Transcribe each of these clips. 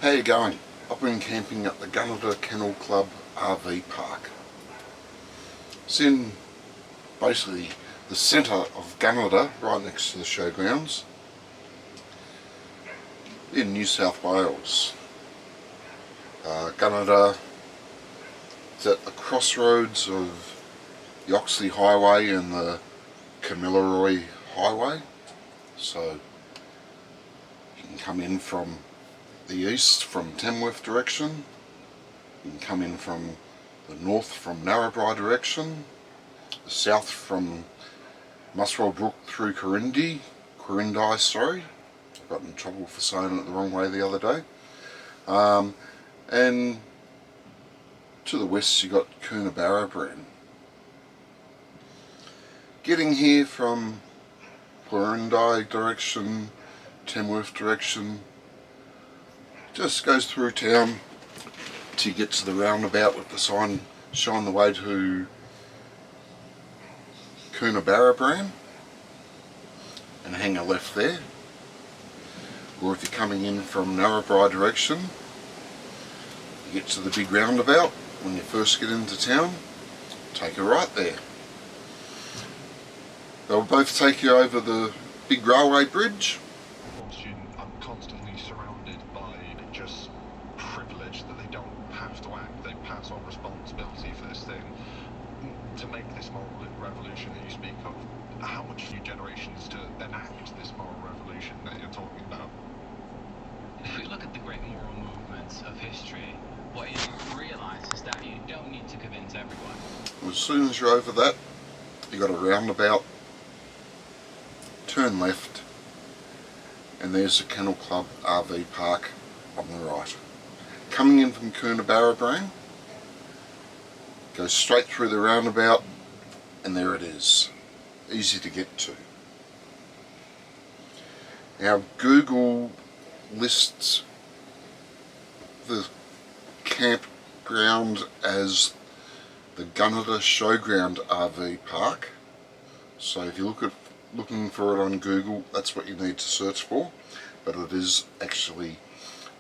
How you going? I've been camping at the Gunnedah Kennel Club RV Park. It's in basically the centre of Gunnedah, right next to the Showgrounds, in New South Wales. Gunnedah is at the crossroads of the Oxley Highway and the Kamilaroi Highway, so you can come in from the east from Tamworth direction, you can come in from the north from Narrabri direction, the south from Muswell Brook through Quirindi, sorry, I got in trouble for saying it the wrong way the other day, and to the west you got Gunnedah. Getting here from Quirindi direction, Tamworth direction, just goes through town till you get to the roundabout with the sign showing the way to Gunnedah, and hang a left there. Or if you're coming in from Narrabri direction, you get to the big roundabout when you first get into town, take a right there. They'll both take you over the big railway bridge. I'm constantly surrounded by just privilege that they don't have to act, they pass on responsibility for this thing to make this moral revolution that you speak of. How much new generations to enact this moral revolution that you're talking about? If we look at the great moral movements of history, what you realise is that you don't need to convince everyone. As soon as you're over that, you got a roundabout, turn left, and there's the Kennel Club RV Park on the right. Coming in from Gunnedah, go straight through the roundabout, and there it is. Easy to get to. Now Google lists the campground as the Gunnedah Showground RV Park, so if you looking for it on Google, that's what you need to search for, but it is actually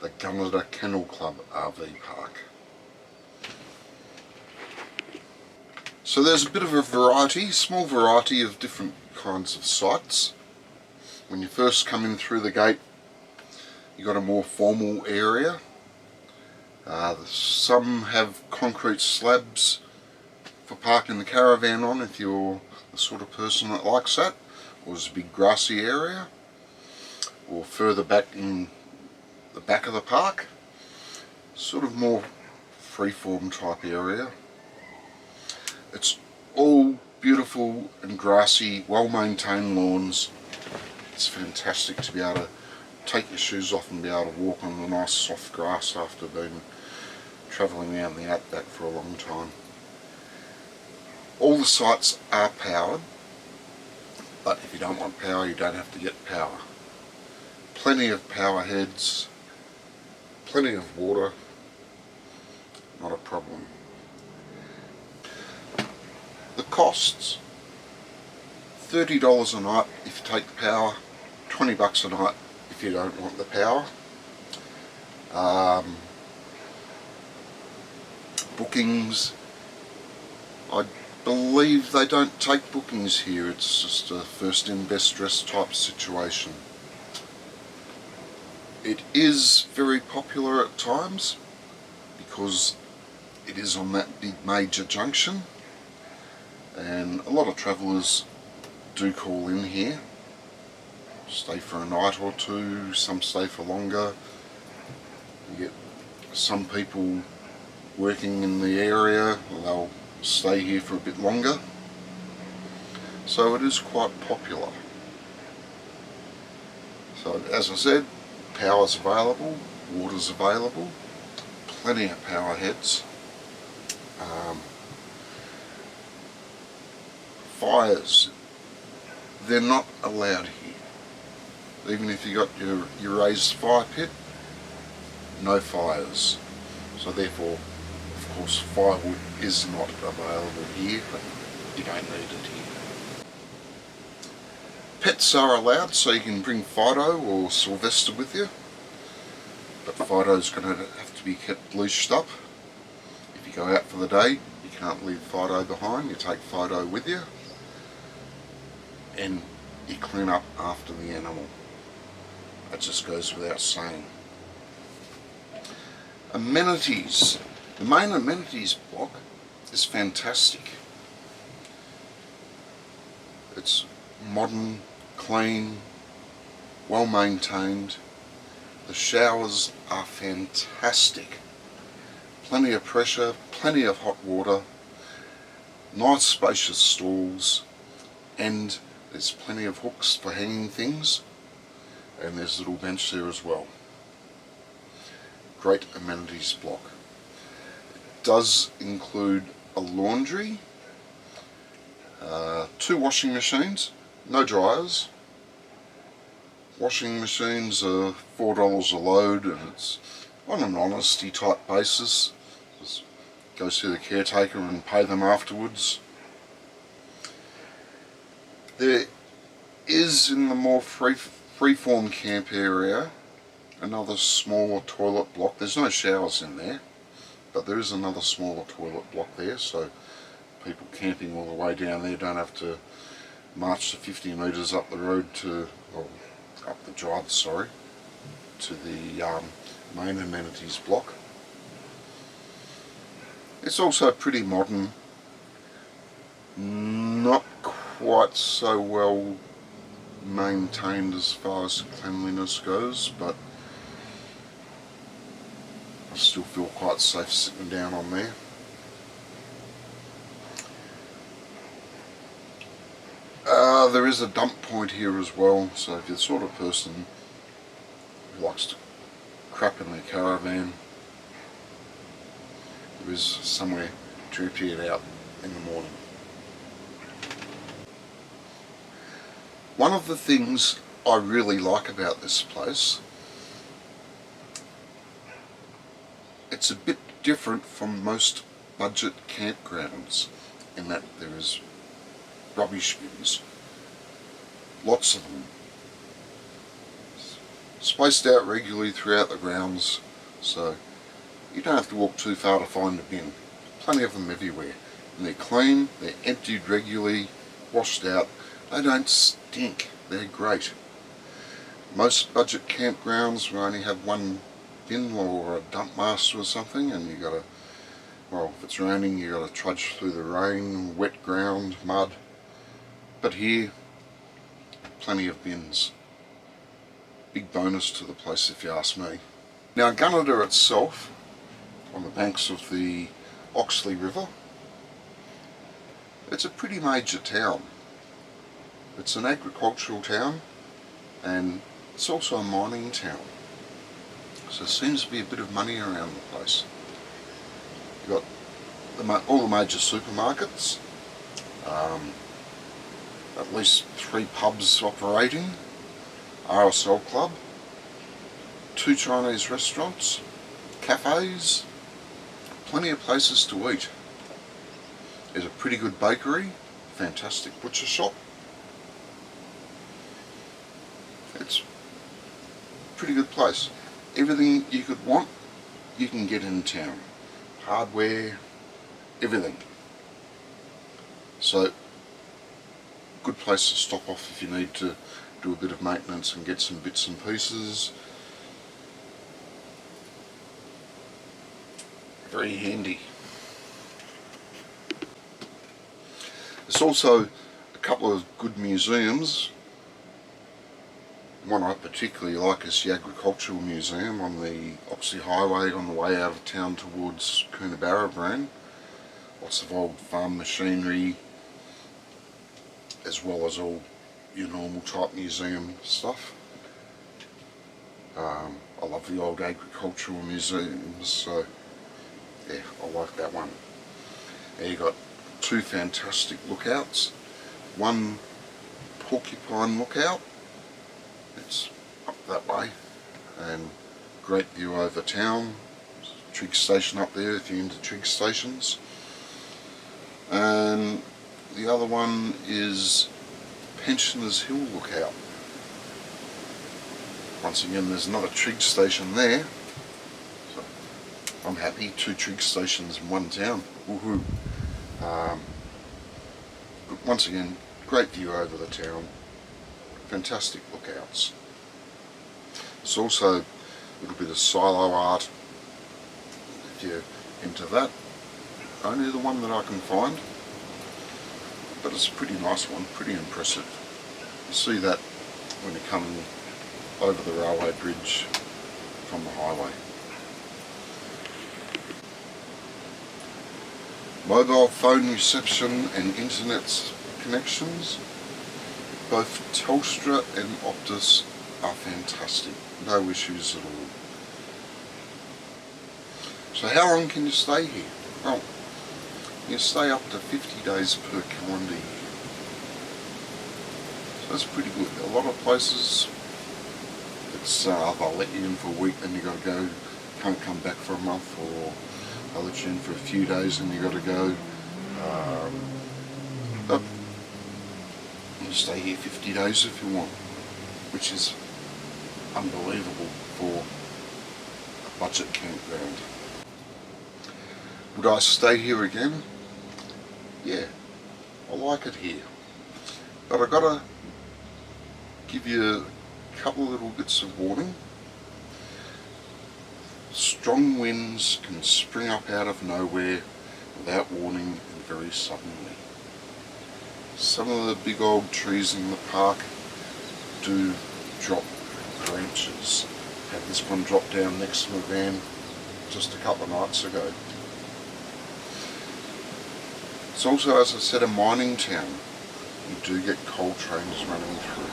the Gunnedah Kennel Club RV Park. So there's a bit of a variety, small variety of different kinds of sites. When you first come in through the gate, you got a more formal area. Some have concrete slabs for parking the caravan on if you're the sort of person that likes that, or there's a big grassy area, or further back in the back of the park, sort of more freeform type area. It's all beautiful and grassy, well maintained lawns. It's fantastic to be able to take your shoes off and be able to walk on the nice soft grass after being travelling around the outback for a long time. All the sites are powered, but if you don't want power, you don't have to get power. Plenty of power heads, plenty of water, not a problem. The costs, $30 a night if you take the power, $20 a night if you don't want the power. Bookings, I believe they don't take bookings here, it's just a first in best dressed type situation. It is very popular at times because it is on that big major junction, and a lot of travellers do call in here, stay for a night or two, some stay for longer. You get some people working in the area, they'll stay here for a bit longer, so it is quite popular. So as I said, power's available, water's available, plenty of power heads. Fires, they're not allowed here. Even if you got your raised fire pit, no fires. So therefore, of course, firewood is not available here, but you don't need it here. Pets are allowed, so you can bring Fido or Sylvester with you, but Fido's going to have to be kept leashed up. If you go out for the day, you can't leave Fido behind, you take Fido with you, and you clean up after the animal. That just goes without saying. Amenities. The main amenities block is fantastic. It's modern, clean, well maintained. The showers are fantastic. Plenty of pressure, plenty of hot water, nice spacious stalls, and there's plenty of hooks for hanging things, and there's a little bench there as well. Great amenities block. It does include a laundry, 2 washing machines, no dryers. Washing machines are $4 a load, and it's on an honesty type basis. Just go see the caretaker and pay them afterwards. There is, in the more freeform camp area, another smaller toilet block. There's no showers in there, but there is another smaller toilet block there, so people camping all the way down there don't have to march the 50 metres up the road to, or up the drive, sorry, to the main amenities block. It's also pretty modern, not quite so well maintained as far as cleanliness goes, but I still feel quite safe sitting down on there. There is a dump point here as well, so if you're the sort of person who likes to crap in their caravan, there is somewhere to empty it out in the morning. One of the things I really like about this place, it's a bit different from most budget campgrounds in that there is rubbish bins, lots of them, spaced out regularly throughout the grounds, so you don't have to walk too far to find a bin. Plenty of them everywhere, and they're clean, they're emptied regularly, washed out, they don't stink, they're great. Most budget campgrounds will only have one bin or a dump master or something, and you gotta, well, if it's raining you gotta trudge through the rain, wet ground, mud. But here, plenty of bins. Big bonus to the place if you ask me. Now Gunnedah itself, on the banks of the Oxley River, it's a pretty major town. It's an agricultural town, and it's also a mining town. So there seems to be a bit of money around the place. You've got all the major supermarkets, at least 3 pubs operating, RSL club, 2 Chinese restaurants, cafes, plenty of places to eat. There's a pretty good bakery, fantastic butcher shop. It's a pretty good place. Everything you could want, you can get in town. Hardware, everything. So, good place to stop off if you need to do a bit of maintenance and get some bits and pieces. Very handy. There's also a couple of good museums. One I particularly like is the Agricultural Museum on the Oxley Highway on the way out of town towards Gunnedah. Lots of old farm machinery, as well as all your normal type museum stuff. I love the old agricultural museums, so yeah, I like that one. There you got 2 fantastic lookouts. One Porcupine lookout, it's up that way, and great view over town. Trig station up there if you're into trig stations. And the other one is Pensioners Hill lookout. Once again, there's another trig station there, I'm happy. 2 trig stations in one town. Woohoo! But once again, great view over the town. Fantastic lookouts. There's also a little bit of silo art if you're into that. Only the one that I can find, but it's a pretty nice one, pretty impressive. You see that when you're coming over the railway bridge from the highway. Mobile phone reception and internet connections, both Telstra and Optus are fantastic, no issues at all. So how long can you stay here? Well, you stay up to 50 days per calendar year. So that's pretty good. A lot of places, it's they'll let you in for a week, then you got to go, can't come back for a month, or they'll let you in for a few days and you got to go. But you can stay here 50 days if you want, which is unbelievable for a budget campground. Would I stay here again? Yeah, I like it here. But I've got to give you a couple of little bits of warning. Strong winds can spring up out of nowhere without warning and very suddenly. Some of the big old trees in the park do drop branches. Had this one drop down next to my van just a couple of nights ago. It's also, as I said, a mining town. You do get coal trains running through.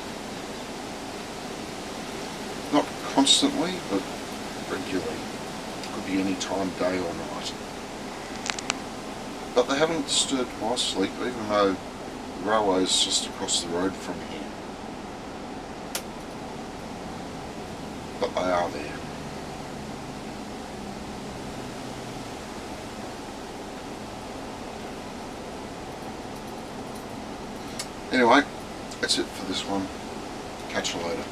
Not constantly, but regularly. Could be any time, day or night. But they haven't disturbed my sleep, even though the railway is just across the road from here. But they are there. Anyway, that's it for this one. Catch you later.